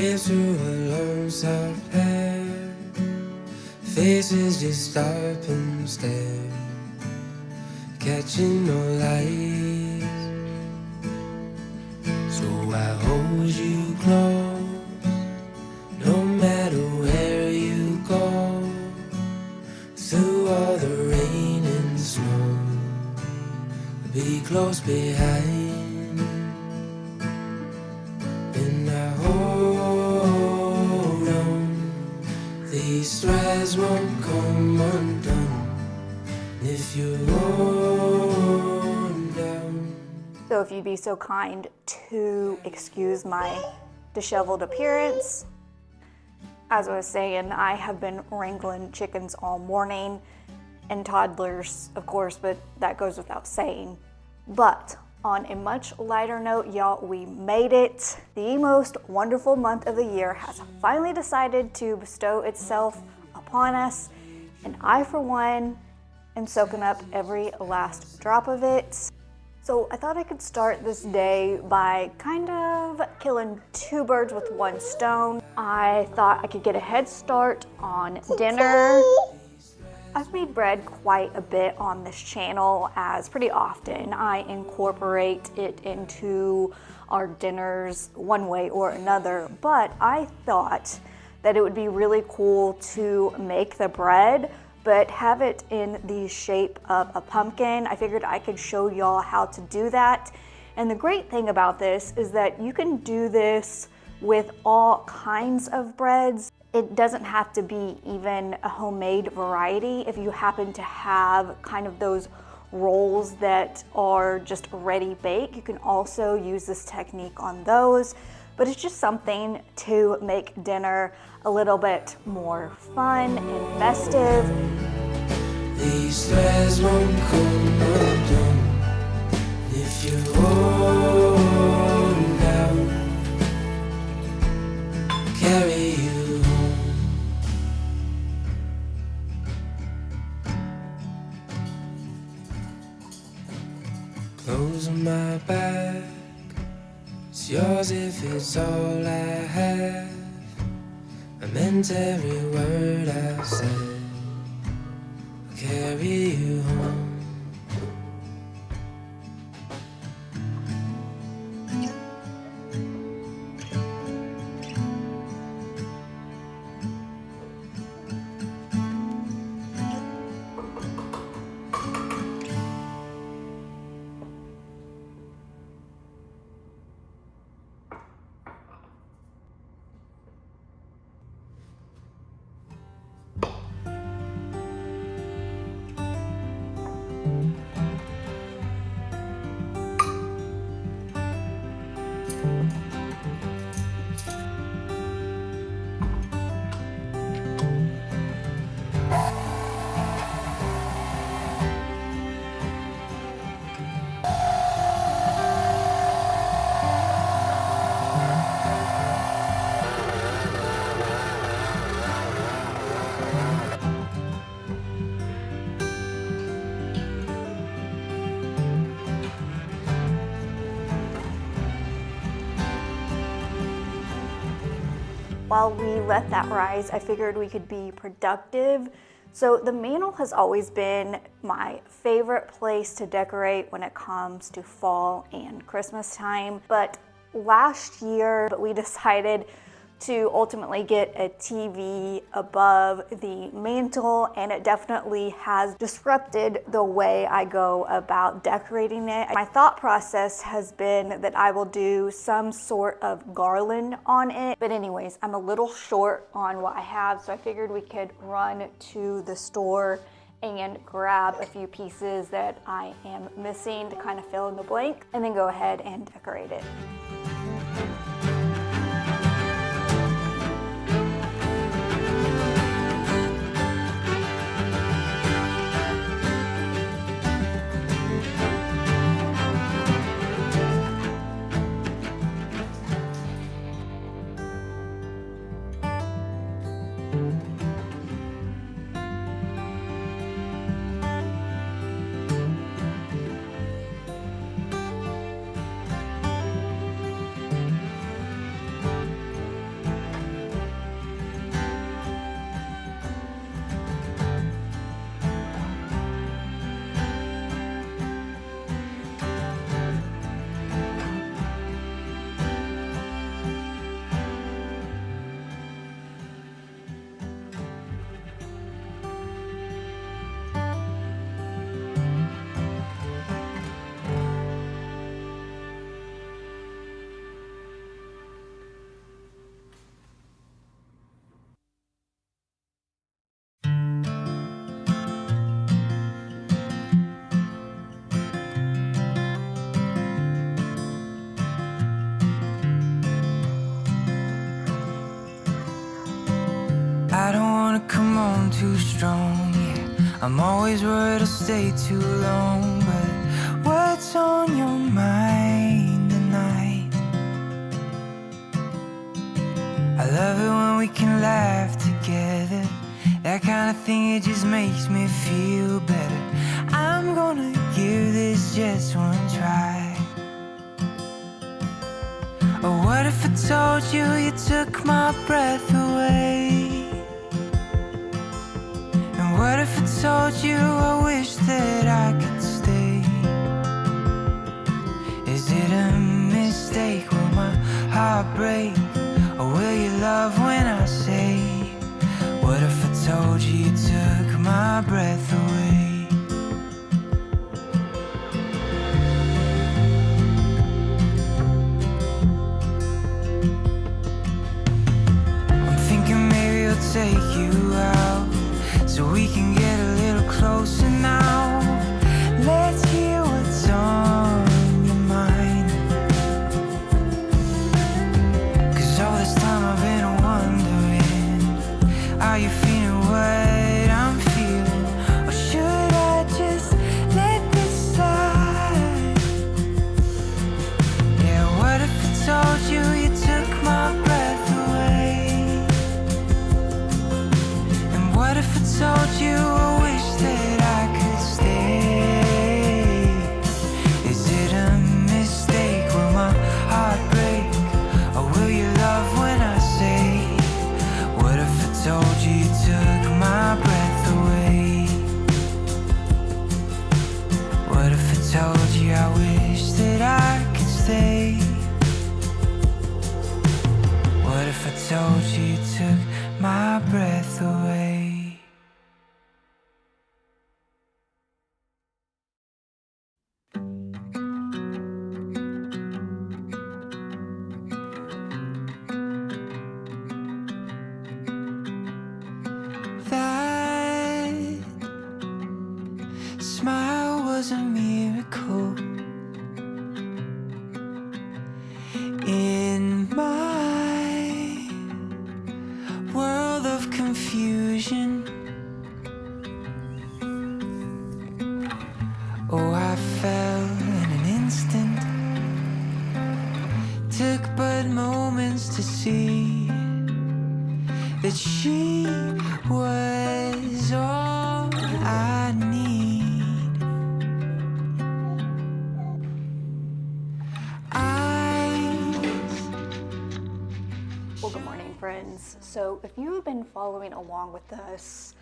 Drift through a lone soft hair, faces just stop and stare, catching no light. So I hold you close, no matter where you go, through all the rain and snow, I'll be close behind. And I hold on, these threads won't come undone if you're worn down. So if you'd be so kind to excuse my disheveled appearance. As I was saying, I have been wrangling chickens all morning, and toddlers, of course, but that goes without saying. But on a much lighter note, y'all, we made it. The most wonderful month of the year has finally decided to bestow itself upon us, and I, for one, am soaking up every last drop of it. So I thought I could start this day by kind of killing two birds with one stone. I thought I could get a head start on dinner. I've made bread quite a bit on this channel, as pretty often I incorporate it into our dinners one way or another, but I thought that it would be really cool to make the bread but have it in the shape of a pumpkin. I figured I could show y'all how to do that. And the great thing about this is that you can do this with all kinds of breads. It doesn't have to be even a homemade variety. If you happen to have kind of those rolls that are just ready baked, you can also use this technique on those. But it's just something to make dinner a little bit more fun and festive. These threads won't come undone if you're worn down. Carry you home. Clothes on my back, it's yours if it's all I have. I meant every word I said. I'll carry you home. While we let that rise, I figured we could be productive. So the mantle has always been my favorite place to decorate when it comes to fall and Christmas time. But last year, we decided to ultimately get a TV above the mantle, and it definitely has disrupted the way I go about decorating it. My thought process has been that I will do some sort of garland on it, but anyways, I'm a little short on what I have, so I figured we could run to the store and grab a few pieces that I am missing to kind of fill in the blank, and then go ahead and decorate it. wanna come on too strong, yeah. I'm always worried I'll stay too long, but what's on your mind tonight? I love it when we can laugh together. That kind of thing, it just makes me feel better. I'm gonna give this just one try. Oh, what if I told you you took my breath away? And what if I told you I wish that I could stay? Is it a mistake? Will my heart break? Or will you love when I say, what if I told you you took my breath away? I'm thinking maybe I'll take you out so we can get a little closer now. Let's hear what's on your mind. 'Cause all this time I've been wondering, are you feeling what I'm feeling? Or should I just let this slide? Yeah, what if I told you you took my breath away? And what if I told you I wish that I could stay? Is it a mistake? Will my heart break? Or will you love when I say, what if I told you you took my breath away? What if I told you I wish that I could stay? What if I told you you took my breath away? That smile was a miracle in my world of confusion. Oh, I fell in an instant, took but moments to see that she was all I need. Well, good morning, friends. So if you have been following along with us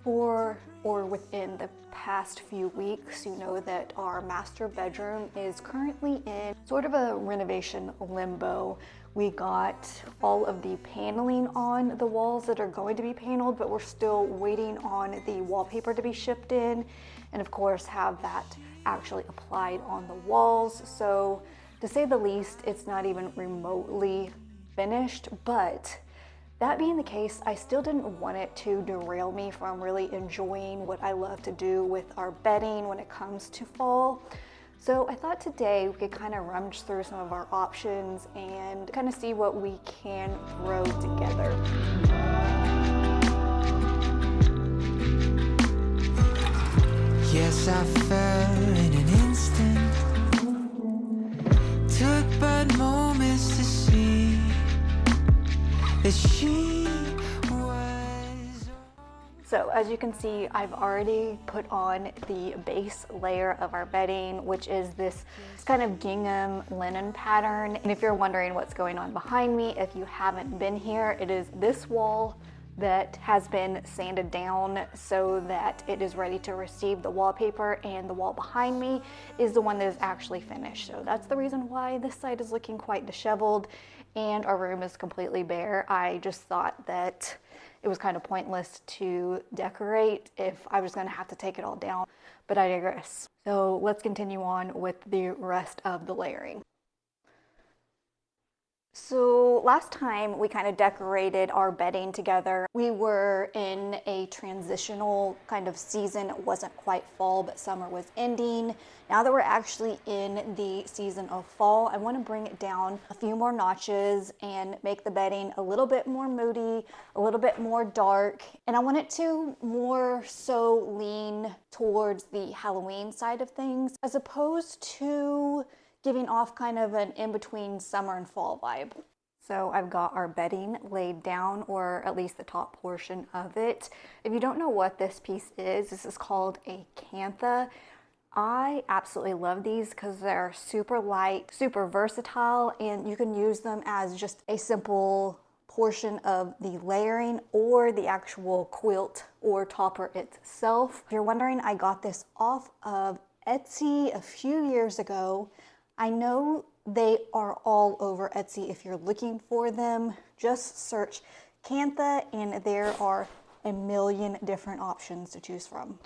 for or within the past few weeks, you know that our master bedroom is currently in sort of a renovation limbo. We got all of the paneling on the walls that are going to be paneled, but we're still waiting on the wallpaper to be shipped in, and of course have that actually applied on the walls. So to say the least, it's not even remotely finished. But that being the case, I still didn't want it to derail me from really enjoying what I love to do with our bedding when it comes to fall. So I thought today we could kind of rummage through some of our options and kind of see what we can throw together. Yes, I fell in an instant, took but moments to see that she was. So as you can see, I've already put on the base layer of our bedding, which is this kind of gingham linen pattern. And if you're wondering what's going on behind me, if you haven't been here, it is this wall that has been sanded down so that it is ready to receive the wallpaper, and the wall behind me is the one that is actually finished. So that's the reason why this side is looking quite disheveled and our room is completely bare. I just thought that it was kind of pointless to decorate if I was going to have to take it all down, but I digress. So let's continue on with the rest of the layering. So last time we kind of decorated our bedding together. We were in a transitional kind of season. It wasn't quite fall, but summer was ending. Now that we're actually in the season of fall, I want to bring it down a few more notches and make the bedding a little bit more moody, a little bit more dark. And I want it to more so lean towards the Halloween side of things as opposed to giving off kind of an in-between summer and fall vibe. So I've got our bedding laid down, or at least the top portion of it. If you don't know what this piece is, this is called a cantha. I absolutely love these because they're super light, super versatile, and you can use them as just a simple portion of the layering or the actual quilt or topper itself. If you're wondering, I got this off of Etsy a few years ago. I know they are all over Etsy. If you're looking for them, just search cantha and there are a million different options to choose from.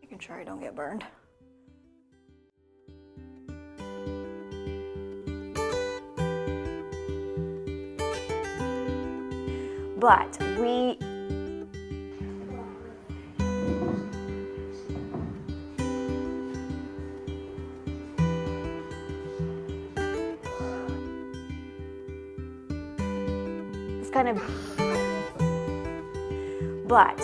Making sure I don't get burned. But we it's kind of but